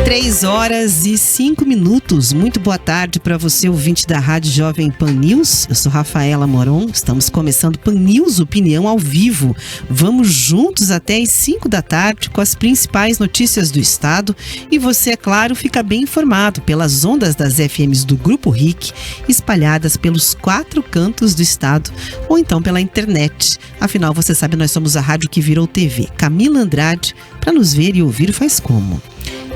3h05. Muito boa tarde para você, ouvinte da Rádio Jovem Pan News. Eu sou Rafaela Moron. Estamos começando Pan News Opinião ao vivo. Vamos juntos até às 5 da tarde com as principais notícias do estado. E você, é claro, fica bem informado pelas ondas das FMs do Grupo RIC, espalhadas pelos 4 cantos do estado, ou então pela internet. Afinal, você sabe, nós somos a rádio que virou TV. Camila Andrade, para nos ver e ouvir, faz como?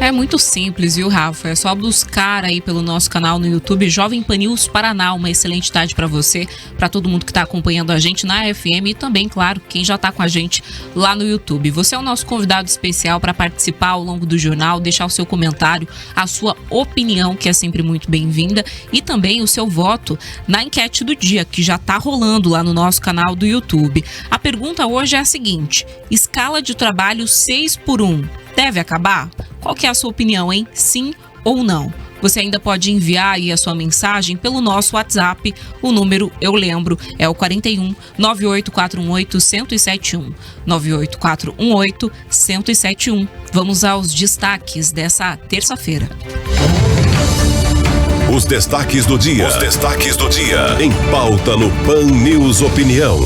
É muito simples, viu, Rafa? É só buscar aí pelo nosso canal no YouTube Jovem Pan News Paraná. Uma excelente tarde para você, para todo mundo que está acompanhando a gente na FM e também, claro, quem já está com a gente lá no YouTube. Você é o nosso convidado especial para participar ao longo do jornal, deixar o seu comentário, a sua opinião, que é sempre muito bem-vinda, e também o seu voto na enquete do dia, que já está rolando lá no nosso canal do YouTube. A pergunta hoje é a seguinte: escala de trabalho 6x1 deve acabar? Qual que é a sua opinião, hein? Sim ou não? Você ainda pode enviar aí a sua mensagem pelo nosso WhatsApp. O número, eu lembro, é o 41 98418 1071. 98418 1071. Vamos aos destaques dessa terça-feira. Os destaques do dia. Os destaques do dia. Em pauta no Pan News Opinião.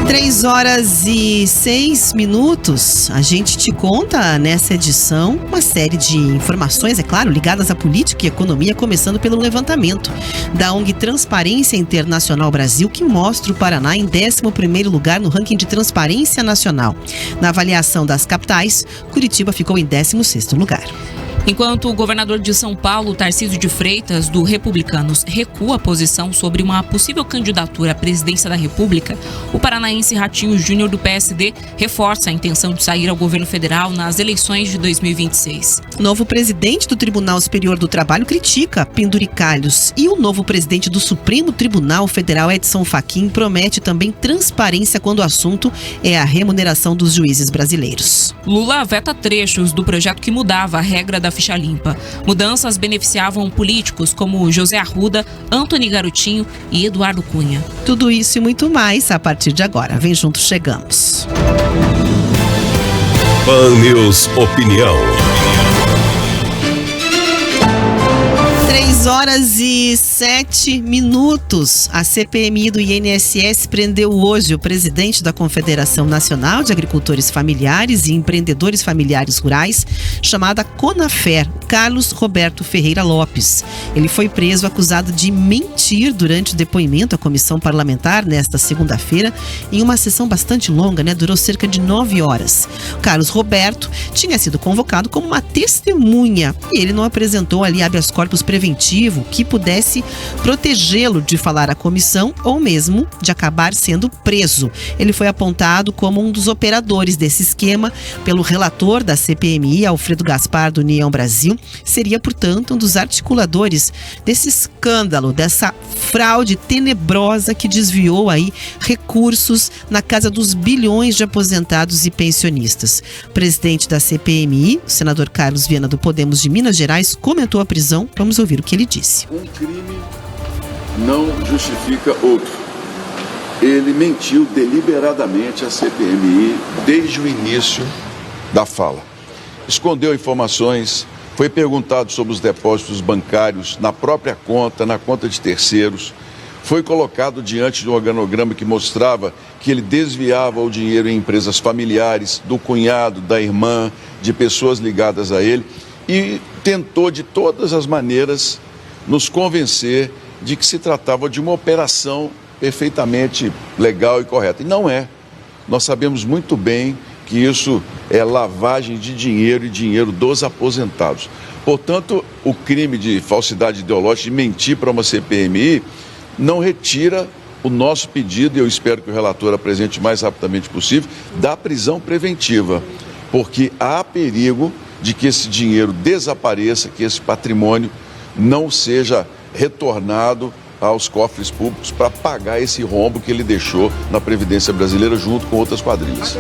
3h06. A gente te conta nessa edição uma série de informações, é claro, ligadas à política e economia, começando pelo levantamento da ONG Transparência Internacional Brasil, que mostra o Paraná em 11º lugar no ranking de transparência nacional. Na avaliação das capitais, Curitiba ficou em 16º lugar. Enquanto o governador de São Paulo, Tarcísio de Freitas, do Republicanos, recua a posição sobre uma possível candidatura à presidência da República, o paranaense Ratinho Júnior, do PSD, reforça a intenção de sair ao governo federal nas eleições de 2026. O novo presidente do Tribunal Superior do Trabalho critica penduricalhos e o novo presidente do Supremo Tribunal Federal, Edson Fachin, promete também transparência quando o assunto é a remuneração dos juízes brasileiros. Lula veta trechos do projeto que mudava a regra da ficha limpa. Mudanças beneficiavam políticos como José Arruda, Antony Garotinho e Eduardo Cunha. Tudo isso e muito mais a partir de agora. Vem junto, chegamos. Pan News Opinião. 3h07. A CPMI do INSS prendeu hoje o presidente da Confederação Nacional de Agricultores Familiares e Empreendedores Familiares Rurais, chamada CONAFER, Carlos Roberto Ferreira Lopes. Ele foi preso acusado de mentir durante o depoimento à comissão parlamentar nesta segunda-feira, em uma sessão bastante longa, durou cerca de 9 horas. Carlos Roberto tinha sido convocado como uma testemunha e ele não apresentou ali habeas corpus preventivo que pudesse protegê-lo de falar à comissão ou mesmo de acabar sendo preso. Ele foi apontado como um dos operadores desse esquema pelo relator da CPMI, Alfredo Gaspar, do União Brasil. Seria, portanto, um dos articuladores desse escândalo, dessa fraude tenebrosa que desviou aí recursos na casa dos bilhões de aposentados e pensionistas. O presidente da CPMI, o senador Carlos Viana, do Podemos de Minas Gerais, comentou a prisão. Vamos ouvir o que ele disse. Um crime não justifica outro. Ele mentiu deliberadamente à CPMI desde o início da fala. Escondeu informações, foi perguntado sobre os depósitos bancários na própria conta, na conta de terceiros. Foi colocado diante de um organograma que mostrava que ele desviava o dinheiro em empresas familiares, do cunhado, da irmã, de pessoas ligadas a ele, e tentou de todas as maneiras nos convencer de que se tratava de uma operação perfeitamente legal e correta. E não é. Nós sabemos muito bem que isso é lavagem de dinheiro e dinheiro dos aposentados. Portanto, o crime de falsidade ideológica, de mentir para uma CPMI, não retira o nosso pedido, e eu espero que o relator apresente o mais rapidamente possível, da prisão preventiva, porque há perigo de que esse dinheiro desapareça, que esse patrimônio não seja retornado aos cofres públicos para pagar esse rombo que ele deixou na Previdência Brasileira junto com outras quadrilhas.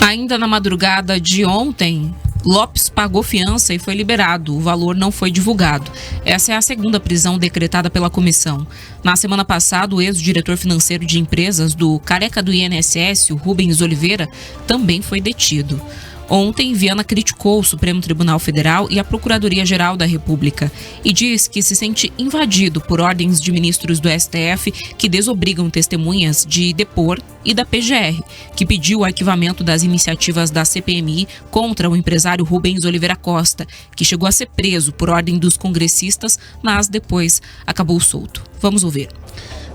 Ainda na madrugada de ontem, Lopes pagou fiança e foi liberado. O valor não foi divulgado. Essa é a segunda prisão decretada pela comissão. Na semana passada, o ex-diretor financeiro de empresas do careca do INSS, o Rubens Oliveira, também foi detido. Ontem, Viana criticou o Supremo Tribunal Federal e a Procuradoria-Geral da República e diz que se sente invadido por ordens de ministros do STF que desobrigam testemunhas de depor e da PGR, que pediu o arquivamento das iniciativas da CPMI contra o empresário Rubens Oliveira Costa, que chegou a ser preso por ordem dos congressistas, mas depois acabou solto. Vamos ouvir.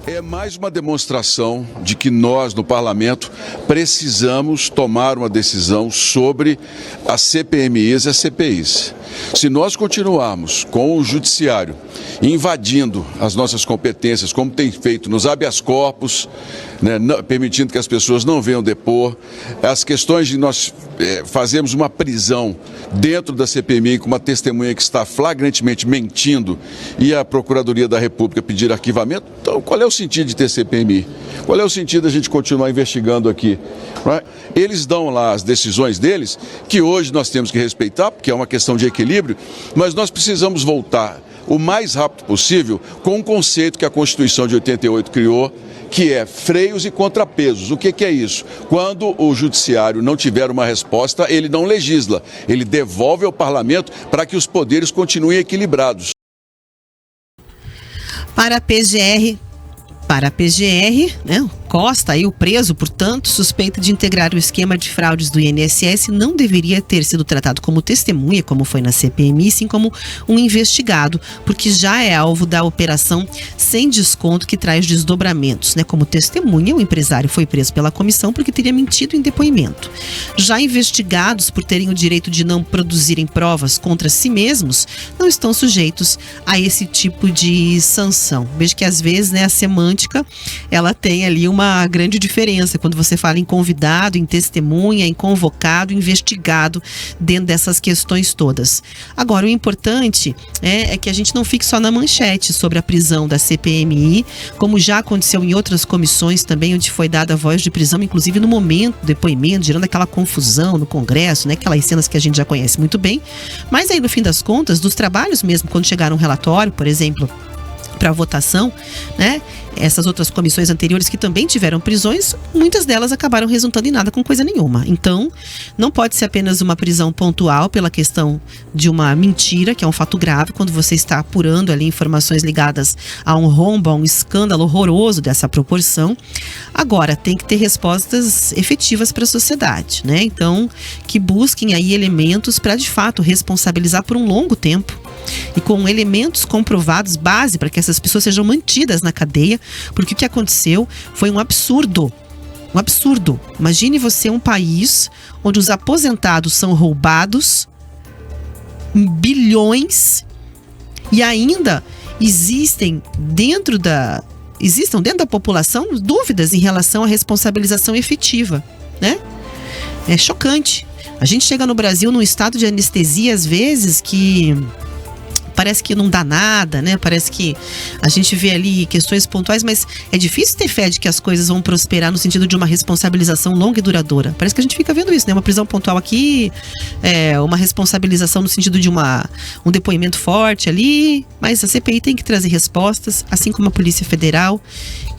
É mais uma demonstração de que nós, no parlamento, precisamos tomar uma decisão sobre as CPMIs e as CPIs. Se nós continuarmos com o judiciário invadindo as nossas competências, como tem feito nos habeas corpus, né, permitindo que as pessoas não venham depor, as questões de nós fazermos uma prisão dentro da CPMI com uma testemunha que está flagrantemente mentindo e a Procuradoria da República pedir arquivamento, então qual é o sentido de ter CPMI? Qual é o sentido da gente continuar investigando aqui? Eles dão lá as decisões deles, que hoje nós temos que respeitar, porque é uma questão de equilíbrio, mas nós precisamos voltar o mais rápido possível com um conceito que a Constituição de 88 criou, que é freios e contrapesos. O que é isso? Quando o judiciário não tiver uma resposta, ele não legisla, ele devolve ao parlamento para que os poderes continuem equilibrados. Para a PGR, né, Costa, aí o preso, portanto, suspeito de integrar o esquema de fraudes do INSS, não deveria ter sido tratado como testemunha, como foi na CPMI, sim como um investigado, porque já é alvo da operação sem desconto que traz desdobramentos, né? Como testemunha, o empresário foi preso pela comissão porque teria mentido em depoimento. Já investigados por terem o direito de não produzirem provas contra si mesmos, não estão sujeitos a esse tipo de sanção. Veja que às vezes, né, a semântica, ela tem ali uma grande diferença quando você fala em convidado, em testemunha, em convocado, investigado, dentro dessas questões todas. Agora, o importante é que a gente não fique só na manchete sobre a prisão da CPMI, como já aconteceu em outras comissões também, onde foi dada a voz de prisão, inclusive no momento do depoimento, gerando aquela confusão no Congresso, né? Aquelas cenas que a gente já conhece muito bem. Mas aí, no fim das contas, dos trabalhos mesmo, quando chegar um relatório, por exemplo, para votação, né? Essas outras comissões anteriores que também tiveram prisões, muitas delas acabaram resultando em nada com coisa nenhuma. Então, não pode ser apenas uma prisão pontual pela questão de uma mentira, que é um fato grave, quando você está apurando ali informações ligadas a um rombo, a um escândalo horroroso dessa proporção. Agora, tem que ter respostas efetivas para a sociedade, né? Então, que busquem aí elementos para, de fato, responsabilizar por um longo tempo e com elementos comprovados, base para que essas pessoas sejam mantidas na cadeia, porque o que aconteceu foi um absurdo. Um absurdo. Imagine você um país onde os aposentados são roubados em bilhões e ainda existam dentro da população dúvidas em relação à responsabilização efetiva, né? É chocante. A gente chega no Brasil num estado de anestesia, às vezes, que parece que não dá nada, né? Parece que a gente vê ali questões pontuais, mas é difícil ter fé de que as coisas vão prosperar no sentido de uma responsabilização longa e duradoura. Parece que a gente fica vendo isso, né? Uma prisão pontual aqui, uma responsabilização no sentido de um depoimento forte ali, mas a CPI tem que trazer respostas, assim como a Polícia Federal,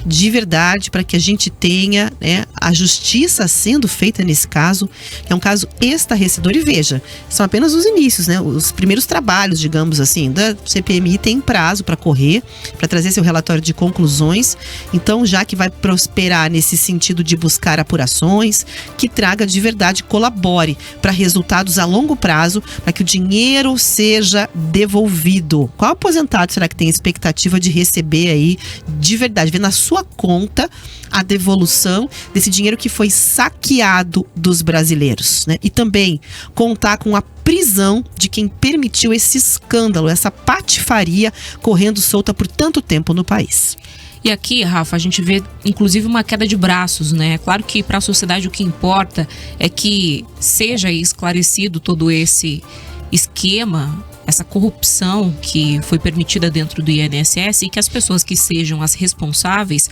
de verdade, para que a gente tenha, né, a justiça sendo feita nesse caso, que é um caso estarrecedor. E veja, são apenas os inícios, né, os primeiros trabalhos, digamos assim, da CPMI tem prazo para correr, para trazer seu relatório de conclusões. Então, já que vai prosperar nesse sentido de buscar apurações, que traga de verdade, colabore para resultados a longo prazo, para que o dinheiro seja devolvido. Qual aposentado será que tem expectativa de receber aí, de verdade, ver na sua conta a devolução desse dinheiro que foi saqueado dos brasileiros, né? E também contar com a prisão de quem permitiu esse escândalo, essa patifaria correndo solta por tanto tempo no país. E aqui, Rafa, a gente vê inclusive uma queda de braços, né? Claro que para a sociedade o que importa é que seja esclarecido todo esse esquema, essa corrupção que foi permitida dentro do INSS, e que as pessoas que sejam as responsáveis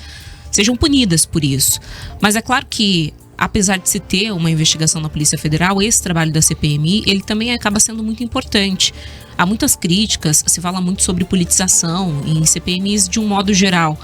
sejam punidas por isso. Mas é claro que, apesar de se ter uma investigação na Polícia Federal, esse trabalho da CPMI, ele também acaba sendo muito importante. Há muitas críticas, se fala muito sobre politização em CPMIs de um modo geral.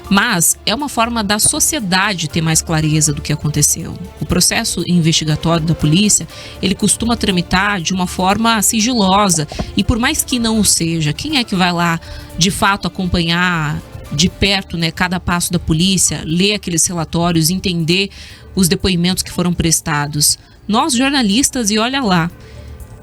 Mas é uma forma da sociedade ter mais clareza do que aconteceu. O processo investigatório da polícia, ele costuma tramitar de uma forma sigilosa. E por mais que não o seja, quem é que vai lá de fato acompanhar de perto, né, cada passo da polícia, ler aqueles relatórios, entender os depoimentos que foram prestados? Nós, jornalistas, e olha lá.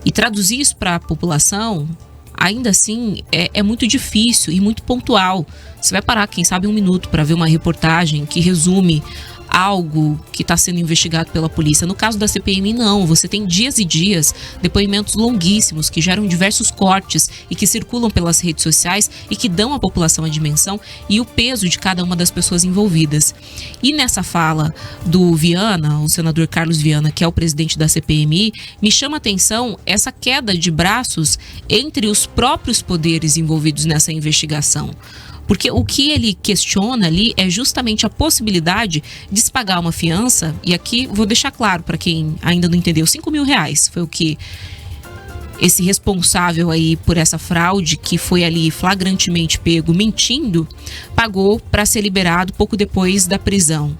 E traduzir isso para a população, ainda assim, é muito difícil e muito pontual. Você vai parar, quem sabe, 1 minuto para ver uma reportagem que resume algo que está sendo investigado pela polícia. No caso da CPMI, não. Você tem dias e dias, depoimentos longuíssimos que geram diversos cortes e que circulam pelas redes sociais e que dão à população a dimensão e o peso de cada uma das pessoas envolvidas. E nessa fala do Viana, o senador Carlos Viana, que é o presidente da CPMI, me chama a atenção essa queda de braços entre os próprios poderes envolvidos nessa investigação. Porque o que ele questiona ali é justamente a possibilidade de se pagar uma fiança, e aqui vou deixar claro para quem ainda não entendeu, R$5.000 foi o que esse responsável aí por essa fraude, que foi ali flagrantemente pego mentindo, pagou para ser liberado pouco depois da prisão.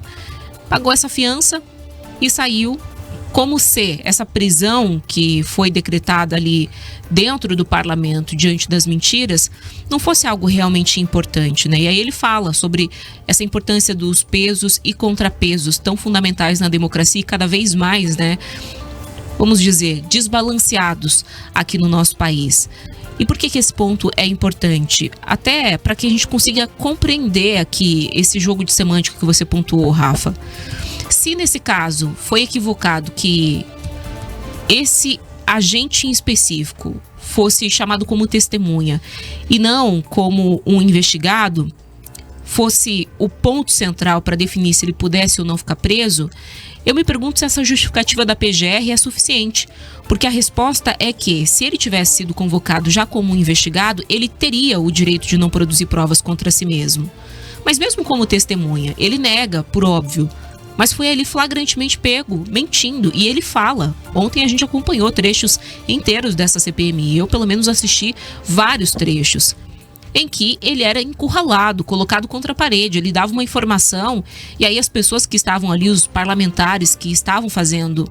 Pagou essa fiança e saiu, como se essa prisão que foi decretada ali dentro do parlamento diante das mentiras não fosse algo realmente importante, né? E aí ele fala sobre essa importância dos pesos e contrapesos tão fundamentais na democracia e cada vez mais, né, vamos dizer, desbalanceados aqui no nosso país. E por que esse ponto é importante? Até para que a gente consiga compreender aqui esse jogo de semântica que você pontuou, Rafa. Se nesse caso foi equivocado que esse agente em específico fosse chamado como testemunha e não como um investigado, fosse o ponto central para definir se ele pudesse ou não ficar preso, eu me pergunto se essa justificativa da PGR é suficiente. Porque a resposta é que, se ele tivesse sido convocado já como um investigado, ele teria o direito de não produzir provas contra si mesmo. Mas mesmo como testemunha, ele nega, por óbvio. Mas foi ali flagrantemente pego, mentindo. E ele fala. Ontem a gente acompanhou trechos inteiros dessa CPMI. Eu, pelo menos, assisti vários trechos em que ele era encurralado, colocado contra a parede. Ele dava uma informação e aí as pessoas que estavam ali, os parlamentares que estavam fazendo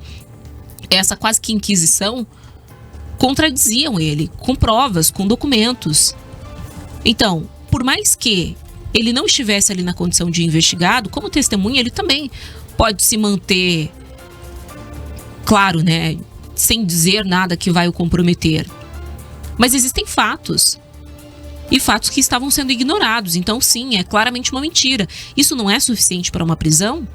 essa quase que inquisição, contradiziam ele, com provas, com documentos. Então, por mais que ele não estivesse ali na condição de investigado, como testemunha, ele também pode se manter, claro, né, sem dizer nada que vai o comprometer. Mas existem fatos. E fatos que estavam sendo ignorados. Então, sim, é claramente uma mentira. Isso não é suficiente para uma prisão?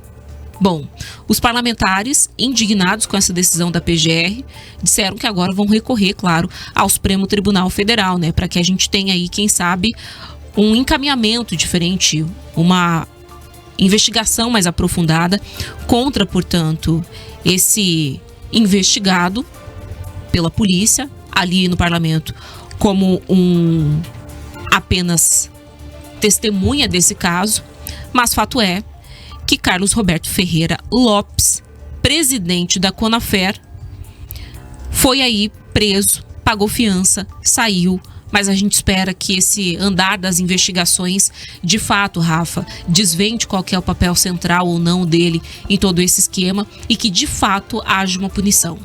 Bom, os parlamentares, indignados com essa decisão da PGR, disseram que agora vão recorrer, claro, ao Supremo Tribunal Federal, né? Para que a gente tenha aí, quem sabe, um encaminhamento diferente, uma investigação mais aprofundada contra, portanto, esse investigado pela polícia ali no parlamento como um apenas testemunha desse caso. Mas fato é que Carlos Roberto Ferreira Lopes, presidente da Conafer, foi aí preso, pagou fiança, saiu. Mas a gente espera que esse andar das investigações, de fato, Rafa, desvende qual que é o papel central ou não dele em todo esse esquema e que, de fato, haja uma punição.